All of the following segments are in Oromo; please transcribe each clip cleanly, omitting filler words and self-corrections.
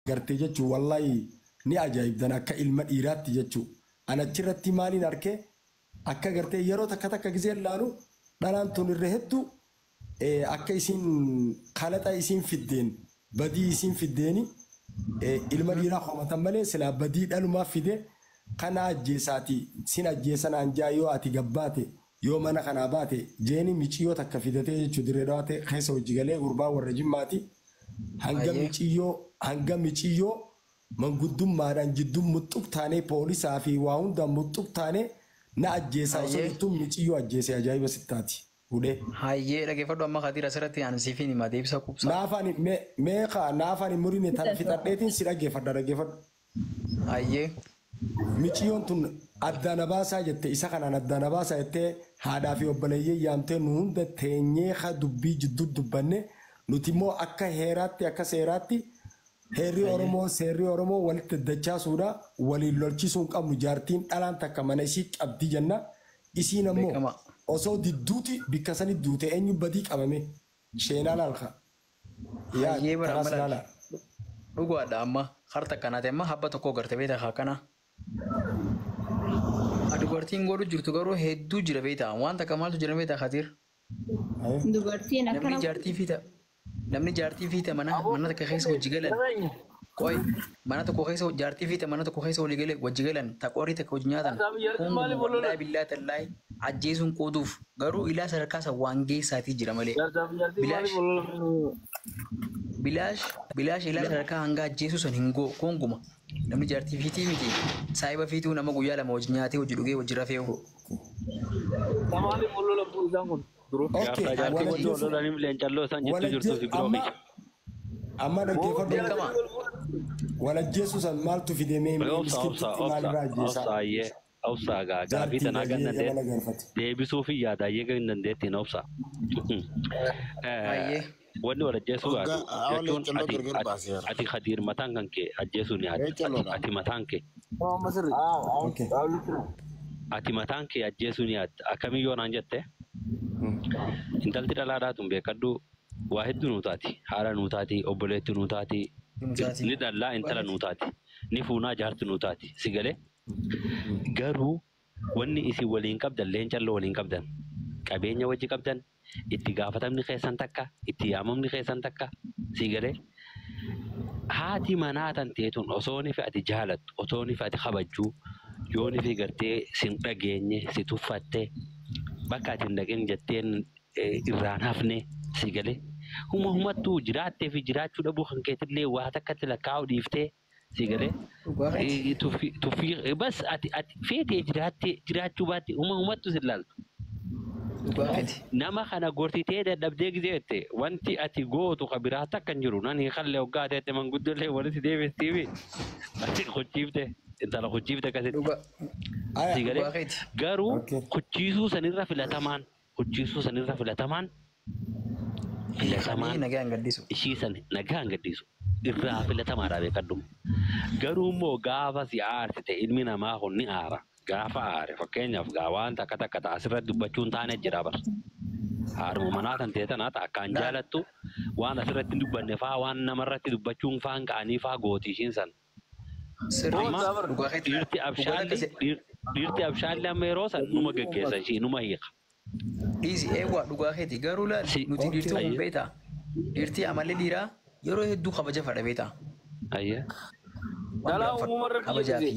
gartee jechuun wallahi ni ajaa'ibdan akka ilma dhiiraatti jechuun ana achirratti maaliin argee akka gartee yeroo takka gisee ilaalu dhalaan tun irra hedduu akka isiin qalaxa isiin fiddeen badii isiin fiddeeni ilma dhiiraa homatan malee silaa badii dhalumaa fide kana ajjeesaati sin ajjeesanaan jaa yoo ati gabbaate yoo mana kanaa baate jeeni miciyoo takka fidatee jechuun dirree dhawaate keessa hojii galee gurbaa warra jimmaati hanga miciyoo manguddummaadhaan jidduun muxxuq taanee poolisaa fi waa hundaan muxxuq taanee na ajjeesaa osoo jettuun miciyoo ajjeese ajaa'iba sittaati. Hayyee dhaggeeffadhu amma Khadiir asirratti aan siifin himaa deebisa kubsaa. Naafaan murine tana fixadheetiin si dhaggeeffadhu. Hayyee. Miciyyoon tun addana baasaa jette isa kanaan addana baasaa jettee haadhaa fi obboleeyyee yaamtee nu hunda teenyee haa dubbii jidduu dubbanne nuti immoo akka heeraatti akka seeraatti heerri Oromoo seerri Oromoo walitti dachaasuudha waliin lolchisuun qabnu jaartiin dhalaan takka mana isii qabdi jenna isiin ammoo osoo didduuti bikka sanii duute eenyu badii qabame sheenaa laalka. Hayyee bara dhugaadha amma harta kanaate amma habba tokko garte beektaa haa kana. Dubartiin godhu jirtu garuu hedduu jira beektaa waan takka maaltu jira beektaa Khadiir. Dubartiin akkana. Namni jaartii fiite mana takka keessa hojii galan. Qoy mana tokko keessa jaartii fiite mana tokko keessa hojii galan taqoorii takka hojii nyaatan. Kun billaa tallaayi ajjeesuun qooduuf garuu ilaa sadarkaa isa waan geessaatii jira malee. Bilaash ilaa sadarkaa hanga ajjeesuu san hin koonguma. Namni jaartii fiitii miti saayiba fiituu nama guyyaa lama hojii nyaatee hojii dhugee hojii rafee oolu. Samaali mul'uu labbuu isaan kun. Amma dhaggeeffadhu walajjeessu san maaltu fidemee miskitti maalirraa ajjeesaa? Obsa gaaffii tanaa kan deebisuu fi yaadaayyee kan dandeettiin obsa. Wanni wal ajjeesuu jechuun ati Khadiir mataan kan kee ajjeesuu ni ati mataan kee. Ati mataan kee ajjeesuu ni akkamiyyoo naan jette? Intalti dhalaadhaatun beekadhu waa hedduu nuutaati. Haadha nuutaati, obboleetti nuutaati, ni dhallaa intala nuutaati, ni fuunaa jaarti nuutaati. Si galee? Garuu wanni isin waliin qabdan leencalloo waliin qabdan qabeenya wajji qabdan itti gaafatamni keessan takka itti yaamamni keessan takka si galee haati manaa tan teetun osoo ni ati jaalattu osoo ni ati kabajjuu yoo ni gartee sin dhageenye si tuffattee bakka ati hin dhageen jetteen irraan hafne si galee humattuu jiraattee fi jiraachuu dhabuu kan keetillee waa takkatti lakkaa'u dhiiftee sigale tufi bas ati feetee jiraachuu baatti umattu silaaltu nama kana gortitee dadhabdee gizeette wanti ati gootu kabiraa takka hin jiru nani kallee hoggaa teette manguddollee walitti deebestiifi ati kuchiifte intala kuchiifte akkasitti sigale garuu kuchiisuu sanirra filatamaan ishii san nagaan gaddisu irraa filatamaadhaa beekadhu. Garuu immoo gaafa si aarsite ilmi namaa kun ni aara. Gaafa aare fakkeenyaaf waan takka asirratti dubbachuun taane jira bara. Haadhuma manaa tan ta'e tanaata akkaan jaalattu waan asirratti dubbanne faa waan namarratti dubbachuun faan ka'anii faa gooti ishiin san. Dhiirti abshaalli amma yeroo san numa geggeessa ishii numa hiika. Dhiisi eewwaa dhugaa keeti garuu laal nuti dhiirtii kun beektaa dhiirtii amallee dhiiraa yeroo hedduu kabaja fadha beektaa. Kabajaa fi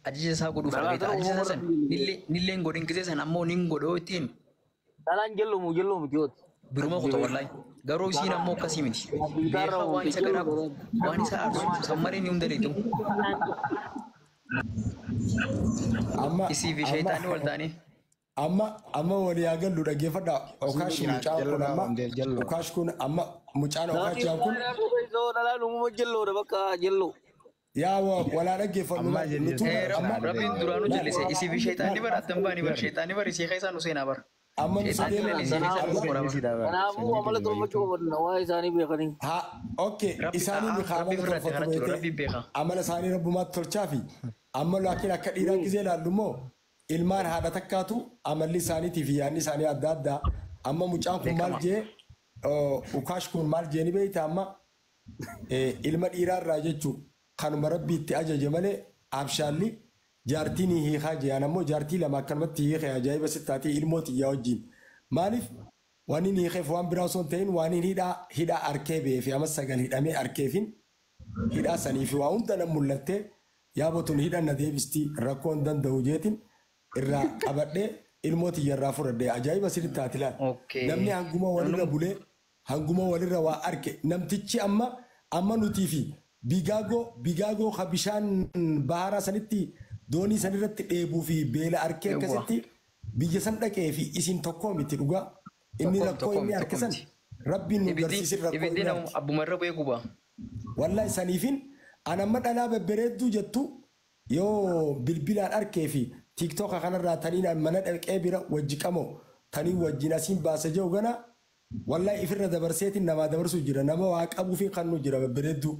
ajaja isaa godhuu fadha beektaa ajaja isaa san nilleen godhin gisee san ammoo nin godhoo ittiin. Dhalaan jelloomu jiyooti. Biruma kutaa wallahi garuu isiin ammoo akkasii miti. Beekaa waan isa garaa waan isa aarsu sammaree ni hunda leetu. Isii fi sheetaanii wal ta'anii. Amma walii agallu dhaggeeffadha Okaash mucaan kun Okaash kun amma mucaan Okaash kun dhalaan uumama jelloodha bakka jelloo. Yaa walaa dhaggeeffadhu rabbiin duraanuu jallise isii fi sheetaanii bara attan baanii bara sheetaanii bara isii keessaa nu seenaa bara. Amma kanaafuu amala tolfachuu qabna waa isaanii beekanii. Okay isaanii amala isaanii rabbumaatti tolchaa fi amma laakiin akka dhiiraa gisee ilaallu immoo ilmaan haadha takkaatu amalli isaaniitii fi yaadni isaanii adda addaa amma mucaan kun maal jee Okaash kun maal jee ni beekta amma ilma dhiiraarraa jechuun kanuma rabbiitti ajaje malee abshaalli jaartiin hiikaa jee ammoo jaartii lama akkanumatti hiikee ajaa'iba sittaatee ilmoo xiyyaa wajjin maaliif waan inni hiikeef waan biraa osoo hin ta'in waan inni hidhaa arkee beefi amma sagal hidhamee arkeefin hidhaa sanii fi waa hunda nan mul'attee yaabotun hidhan na deebisti rakkoo hin danda'u jeetiin irraa qabadhee ilmoo xiyyarraa fudhadhee ajaa'iba sittaati laal namni hanguma walirra bulee hanguma walirra waa arke namtichi amma nutii fi bigaagoo ka bishaan baharaa sanitti doonii sanirratti dheebuu fi beela arkee akkasitti biyya san dhaqee fi isin tokkoo miti dhugaa inni rakkoo inni harkisan rabbiin nu garsiisin rakkoo inni harkisan. Abbumarra beeku ba. Wallahi saniifin anamma dhalaa babbareedduu jettu yoo bilbilaan arkee fi tiiktoka kanarraa taniin mana dhaqee bira wajji qamoo tanii wajjin asiin baasa jiru gana wallahi ifirra dabarseetiin namaa dabarsuu jira nama waa qabuu fi kan nu jira babbareedduu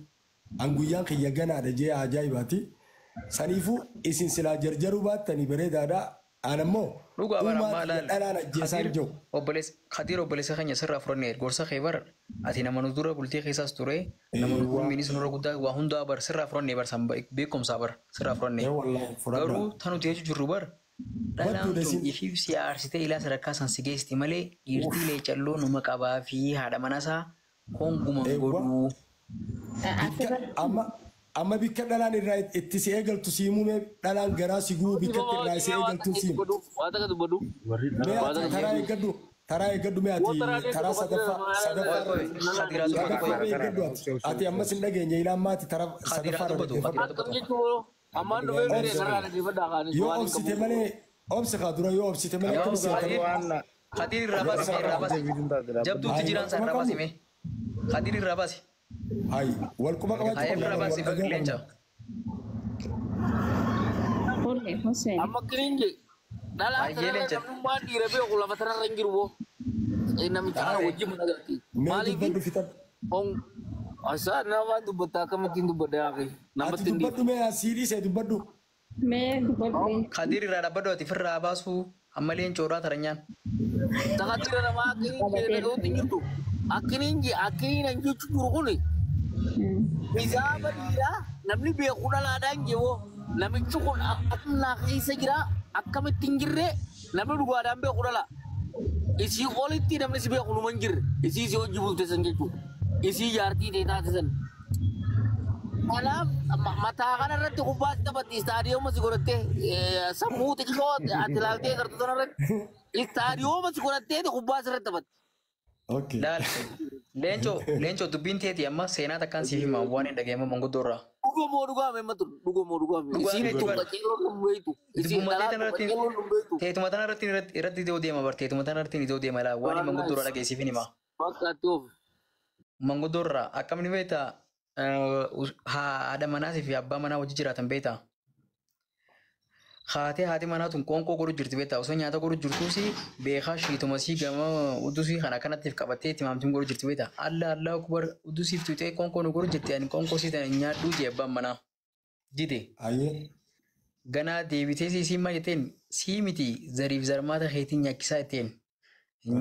anguyyaan kiyya ganaadha jee ajaa'ibaati. Saniifuu isin silaa jarjaruu baattanii bareedaadha. Anammoo dhugaa bara maalaan dhalaan ajjeesaan jiru. Khadiir obboleessa keenya sirraa fudhannee gorsa kee bara ati nama nu dura bultii keessaas ture nama nu gurmiinis nurra guddaa waa hundaa bara sirraa fudhannee bara san beekumsaa bara sirraa fudhannee garuu tanuti jechuu jirru bara dhalaan tun ifiif siyaarsitee ilaa sadarkaa san si geessisti malee dhiirtiilee calloo numa qabaa fi haadha manasaa honguman godhuu. Amma bikka dhalaan irraa itti si eegaltu si himume dhalaan garaa si guu bikkatti irraa si eegaltu si himu. Taraa eeggaddu mee ati taraa sadaffaa eeggaddu ati ammas hin dhageenye ilaan maati taraa sadaffaa yoo obsite malee obsi kaa dura yoo obsite malee akkam seetanii. Khadiir irraa baasi jabduutti jiraan san irraa baasi mee Khadiir irraa baasi. Hai, walquba qabaachuu irraa baasi leenca. Amma kirinje dhalaa namummaan dhiira beeku lafa tanarra hin jiru boo namicha kana wajjin mana galti maaliif on asa nama dubbata akkamittiin dubbadda yaaqi namatti hin dubbaddu mee asiidii see dubbaddu Khadiir irraa dhabbaddu ati firraa baasu amma leencoodhaa taranyaan takatira nama kirinje dhaga'uutti jirtu akkininje akkinan jechu jiru kuni hijaaba dhiiraa namni beeku dhalaadhaan jewoo namichi kun akkuma keessa jira akkamitti hin jirre namni dhugaadhaan beeku dhala. Isii olitti namni si beeku numa hin jirre isii si hojii bulteessan jechuudha. Isii jaartii ta'e taasisan. Kanaaf mataa kanarratti kubbaa si taphatti istaadiyooma si godhattee sammuu xiqqoo ati ilaaltee gartuu sanarratti istaadiyooma si godhattee kubbaa sirratti taphatti. Leencoo dubbiin teeti amma seenaa takkaan siif hima waan hin dhageenye manguddoo irraa. Dhugamoo dhugaame. Isiin tokko qeerroo hin beektu. Teetuma tana irratti idoo deema bar teetuma tana irratti idoo deema laa waan manguddoo irraa dhageessiif hin hima. Fakkaatti oofu. Manguddoo irraa akkamni beektaa haadha manaatii fi abbaa manaa wajji jiraatan beektaa. Haati manaa tun qoonqoo godhu jirti beektaa osoo nyaata godhu jirtuusi beekaa shiituma sii gama udusii kana kanattiif qabattee itti maamtiin godhu jirti beektaa. Allah kubar udusiif tuutee qoonqoo nu godhu jirti ani qoonqoo sii tana nyaadhuu jee abbaan manaa. Jite. Ganaa deebitee sii maal jetteen sii miti zariif zarmaata keetiin nyaachisaa jetteen.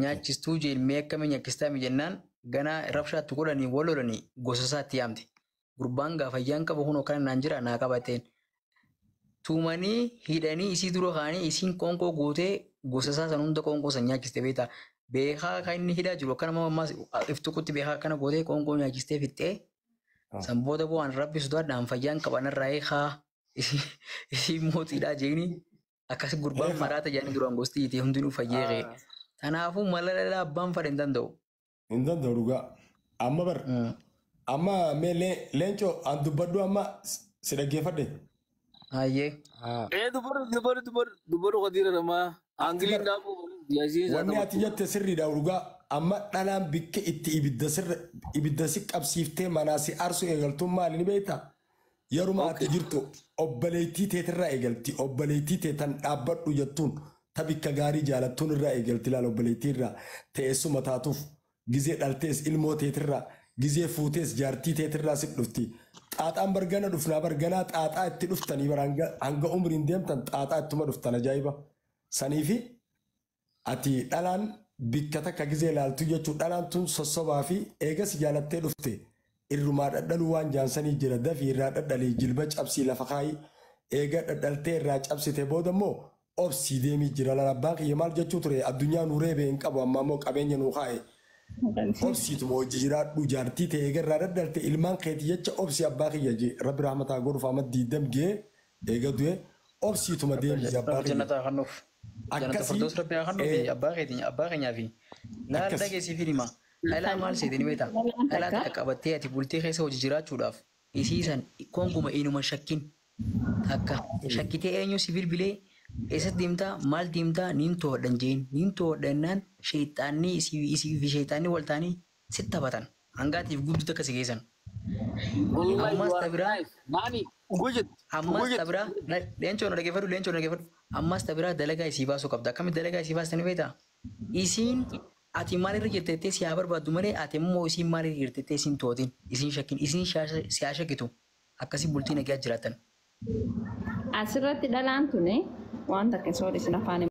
Nyaachistuu jeen mee akkami nyaachistaa mi jennaan ganaa rabshaatti godhanii wal lolanii gosa isaatti yaamte. Gurbaan gaafa ayyaan qaba kunoo kana naan jira naa qaba jetteen. Tuumanii hidhanii isii dura kaanii isiin qoonqoo gootee gosa isaa san hunda qoonqoo san nyaachiste beektaa. Beekaa kan inni hidhaa jiru akkana ammas iftukutti beekaa akkana gootee qoonqoo nyaachistee fixxee. San booda bu'aan rabbi sodaadhaan fayyaan qabanarraa eegaa isii mootiidhaa jeeni akkas gurbaan maraata jedhanii duraan gosti itee hundinuu fayyeeqee. Kanaafuu malalala abbaan fadhe hin danda'u. Hin danda'u dhugaa. Amma bar. Amma mee leencoo an dubbaddu amma si dhaggeeffadhe. Ayyee. Dubaru Khadiira namaa Angiliin dhaabuu wanni ati jette sirriidha dhugaa amma dhalaan bikka itti ibidda si qabsiiftee manaa si aarsu eegaltuun maali ni beektaa? Yeruma ati jirtu obboleettii teetirraa eegalti obboleettii teetan dhaabbadhu jettuun tabikka gaarii jaalattuun irraa eegalti laal obboleettii irraa teessuma taatuuf gizee dhaltees ilmoo teetirraa gizee fuutees jaartii teetirraa si dhufti. Xaaxaan bargana dhufnaa barganaa xaaxaa itti dhuftanii hanga umriin deemtan xaaxaa ittuma dhuftan ajaa'iba. Saniifi ati dhalaan bikka takka gizee ilaaltu jechuun dhalaan tun sossobaa fi eegas jaalattee dhufte irrumaa dhadhaluu waan jaansanii jira dafii irraa dhadhalii jilba cabsii lafa kaayi eega dhadhaltee irraa cabsite booda immoo obsii deemii jira abbaan kiyya maal jechuu ture addunyaa nuu reebee hin qabu amma immoo qabeenya nuu kaa'e obsiituma hojii jiraadhu jaartii ta'e eega irraa dhadhalte ilmaan keetii jecha obsii abbaa kiyya je rabbi rahmataa godhuuf amma diidam gee eega du'e obsiituma deemii abbaa kiyya. Akkasii abbaa keenyaa fi laal dhageessii fi dhima. Hailaa maal seetanii beektaa? Hailaa takka qabattee ati bultee keessa hojii jiraachuudhaaf isiisan konkuma inuma shakkin takka shakkitee eenyu si bilbilee eessatti deemtaa maal deemtaa niin to'adhan jeen niin to'adhannaan sheexaanni isii fi sheexaanni wal ta'anii sitti taphatan hangaatiif guddoo takka si geessan. Ammas tabiraa leencoon dhaggeeffadhu ammas tabiraa dalagaa isii baasuu qabda akkamitti dalagaa isii baastanii beektaa? Isiin ati maalirra jirtettee si haa barbaaddu malee ati immoo isiin maalirra jirtettee isiin tootiin isiin shakkin isiin si haa shakkitu akkasii bultii nagaa jiraatan. Asirratti dhalaan tuni waan takka soodis afaan